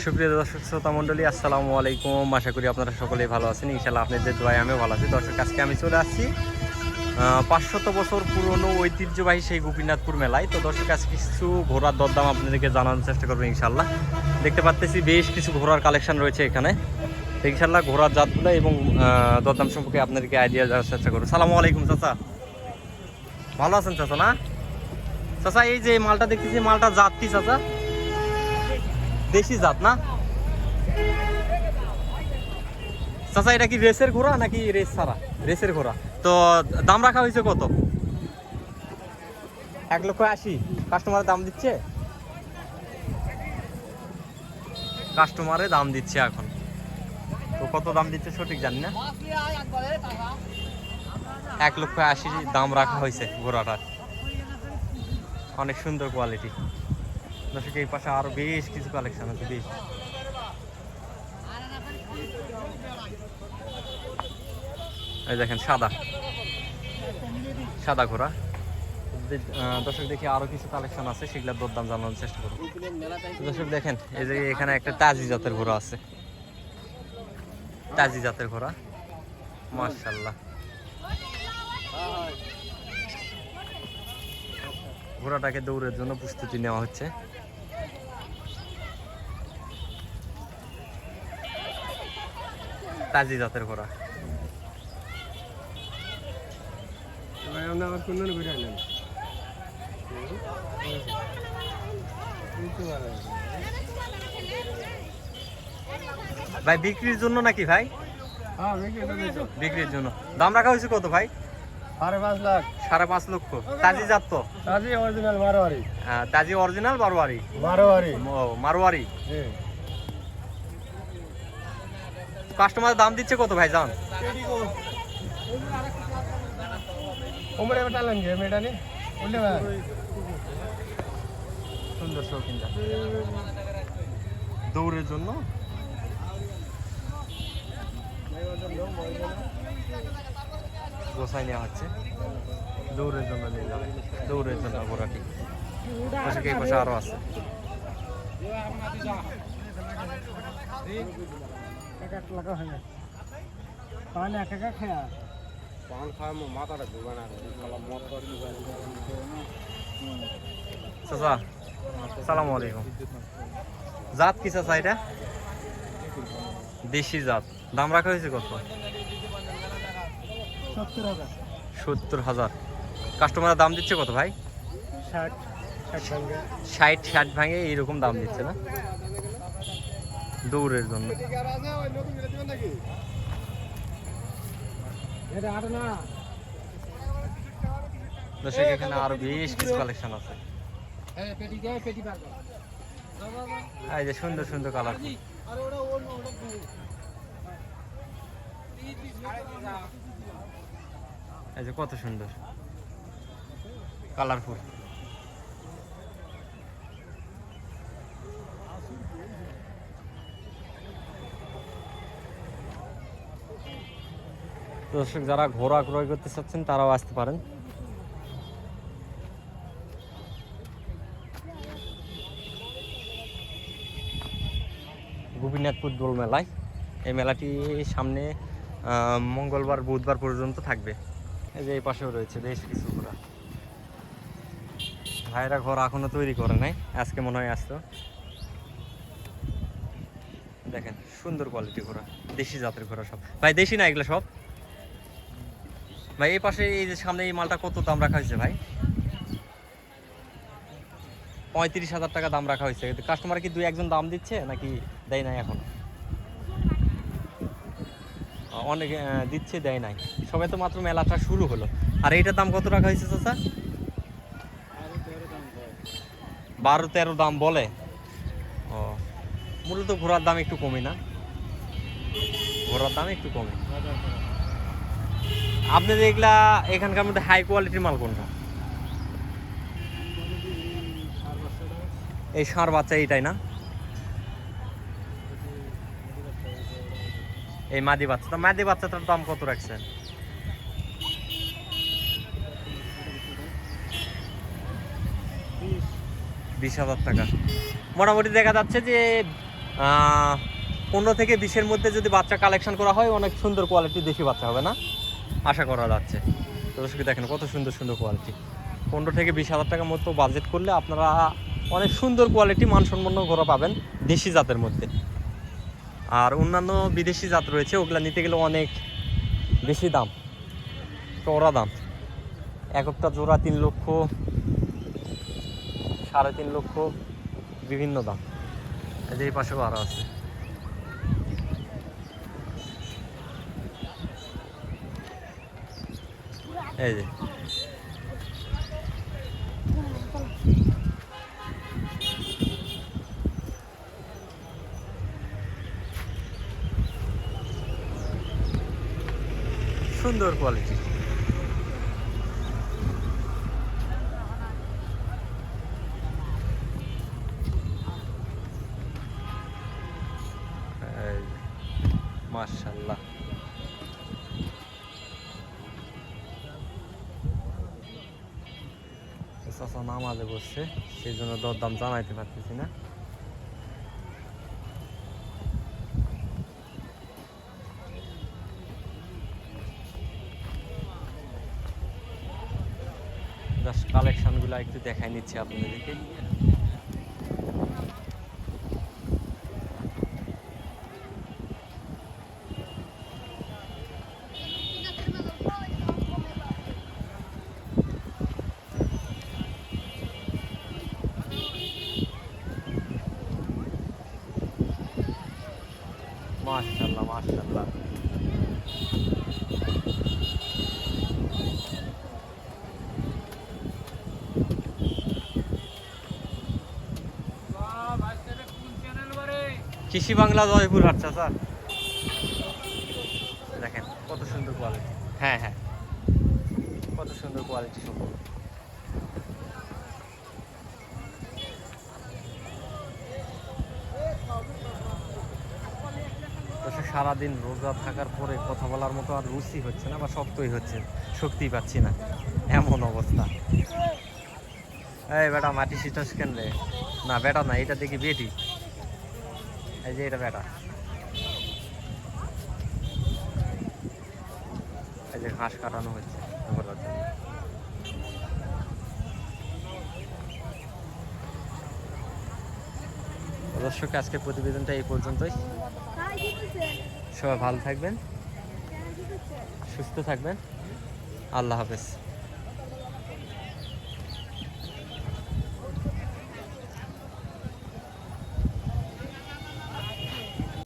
সুপ্রিয় দর্শক শ্রোতা মণ্ডলী, আসসালামু আলাইকুম। আশা করি আপনারা সকলেই ভালো আছেন। ইনশাআল্লাহ আপনাদের দোয়ায় আমিও ভালো আছি। দর্শক, আজকে আমি চলে আসছি 500 বছর পুরনো ঐতিহ্যবাহী সেই গোপীনাথপুর মেলায়। তো দর্শক, আজকে কিছু ঘোড়ার দরদাম আপনাদেরকে জানানোর চেষ্টা করবো ইনশাআল্লাহ। দেখতে পাচ্তেছি বেশ কিছু ঘোড়ার কালেকশন রয়েছে এখানে। ইনশাআল্লাহ ঘোড়ার জাতগুলো এবং দরদাম সম্পর্কে আপনাদেরকে আইডিয়া দেওয়ার চেষ্টা করবো। সালামু আলাইকুম চাচা, ভালো আছেন চাচা? না চাচা, এই যে মালটা দেখতেছি, মালটা জাত কি চাচা? দেশি জাত না চাচা? এটা কি রেসের ঘোড়া নাকি রেস ছাড়া? রেসের ঘোড়া। তো দাম রাখা হয়েছে কত? 1,80,000। কাস্টমারের দাম দিচ্ছে? কাস্টমারে দাম দিচ্ছে এখন। তো কত দাম দিচ্ছে সঠিক জানি না। 1,80,000 দাম রাখা হয়েছে ঘোড়াটার। অনেক সুন্দর কোয়ালিটি। দর্শক, এই পাশে আরো বেশ কিছু কালেকশন আছে। বেশ এই দেখেন, সাদা সাদা ঘোড়া। দর্শক, দেখি আরো কিছু কালেকশন আছে, সেগুলোর দরদাম জানানোর চেষ্টা করব। দর্শক দেখেন, এই যে এখানে একটা তাজি জাতের ঘোড়া আছে। তাজি জাতের ঘোড়া, মাশাআল্লাহ। ঘোড়াটাকে দৌড়ের জন্য প্রস্তুতি নেওয়া হচ্ছে। তাজি জাতের ঘোড়া। ভাই বিক্রির জন্য নাকি ভাই? বিক্রির জন্য। দাম রাখা হয়েছে কত ভাই? 5.5 লাখ। 5.5 লক্ষ। তাজি জাত তো? তাজি অরিজিনাল মারোয়ারি। তাজি অরিজিনাল মারোয়ারি। মারোয়ারি। মারোয়ারি। জি। কাস্টমার দাম দিচ্ছে কত ভাই জান? উমরে বেটালেন যে মেডানি বললে ভাই সুন্দর শৌখিন জাত। দৌড়ের জন্য গোসাই নেওয়া হচ্ছে। দৌড়ের জন্য নিয়ে যাবে। দৌড়ের জন্য ঘোড়াটি। এই পাশে আরো আছে। চাচা, সালামু আলাইকুম। জাত কি চাচা এটা? দেশি জাত। দাম রাখা হয়েছে কত? 70,000। কাস্টমারের দাম দিচ্ছে কত ভাই? 60 ভাঙে এইরকম দাম দিচ্ছে না? দৌড়ের জন্য। দর্শক, এখানে আরো বেশ কিছু কালেকশন আছে। এই যে সুন্দর সুন্দর কালার। এই যে কত সুন্দর কালারফুল। দর্শক, যারা ঘোড়া ক্রয় করতে চাচ্ছেন তারাও আসতে পারেন। গোপীনাথপুর দোল মেলায়। এই মেলাটি সামনে মঙ্গলবার বুধবার পর্যন্ত থাকবে। এই যে এই পাশেও রয়েছে বেশ কিছু ঘোড়া। ভাইরা ঘোড়া এখনো তৈরি করে নাই, আজকে মনে হয় আসতো। দেখেন সুন্দর কোয়ালিটি ঘোড়া, দেশি জাতের ঘোড়া সব। ভাই দেশি না এগুলো সব? ভাই এই পাশে এই যে সামনে এই মালটা কত দাম রাখা হয়েছে ভাই? 35,000 টাকা দাম রাখা হয়েছে। কাস্টমার কি 2-1 দাম দিচ্ছে নাকি দেয় নাই এখন? অনেক দিচ্ছে, দেয় নাই। সবে তো মাত্র মেলাটা শুরু হলো। আর এইটার দাম কত রাখা হয়েছে চাচা? 12-13 দাম বলে। ও, মূলত ঘোড়ার দাম একটু কমই না? ঘোড়ার দাম একটু কমে। আপনাদের এগুলা এখানকার মধ্যে হাই কোয়ালিটির মাল কোনটা? এই ষাঁড় বাচ্চা এইটাই না? এই মাদি বাচ্চাটা, মাদি বাচ্চাটার দাম কত রাখছেন? 20,000 টাকা। মোটামুটি দেখা যাচ্ছে যে 15 থেকে 20-এর মধ্যে যদি বাচ্চা কালেকশন করা হয় অনেক সুন্দর কোয়ালিটি দেশি বাচ্চা হবে না, আশা করা যাচ্ছে। তো দর্শক দেখেন কত সুন্দর সুন্দর কোয়ালিটি। 15 থেকে 20 হাজার টাকার মতো বাজেট করলে আপনারা অনেক সুন্দর কোয়ালিটি মানসম্পন্ন ঘোড়া পাবেন দেশি জাতের মধ্যে। আর অন্যান্য বিদেশি জাত রয়েছে, ওগুলা নিতে গেলে অনেক বেশি দাম, চওড়া দাম। এক একটা জোড়া 3 লক্ষ, 3.5 লক্ষ, বিভিন্ন দাম। এই যে এই পাশেও আরও আছে। এই যে সুন্দর কোয়ালিটি। মাশাআল্লাহ, চাচা নামাজে বসছে, সেই জন্য দরদাম জানাইতে পারতেছি না। জাস্ট কালেকশনগুলো একটু দেখাই নিচ্ছি আপনাদেরকে। মাশাআল্লাহ মাশাআল্লাহ, কৃষি বাংলা জয়পুর হাট চাচা। দেখেন কত সুন্দর কোয়ালিটি। হ্যাঁ হ্যাঁ, কত সুন্দর কোয়ালিটি সম্ভব। সারাদিন রোজা থাকার পরে কথা বলার মতো আর রুচি হচ্ছে না, বা শক্তই হচ্ছে, শক্তি পাচ্ছি না, এমন অবস্থা। এই বেটা মাটি শীতস কেন রে? না বেটা না, এটা দেখি বেটি। এই যে এটা বেটা, এই যে ঘাস কাটানো হচ্ছে করার জন্য। দর্শক আজকের প্রতিবেদনটা এই পর্যন্তই। সবাই ভালো থাকবেন, সুস্থ থাকবেন, আল্লাহ হাফেজ।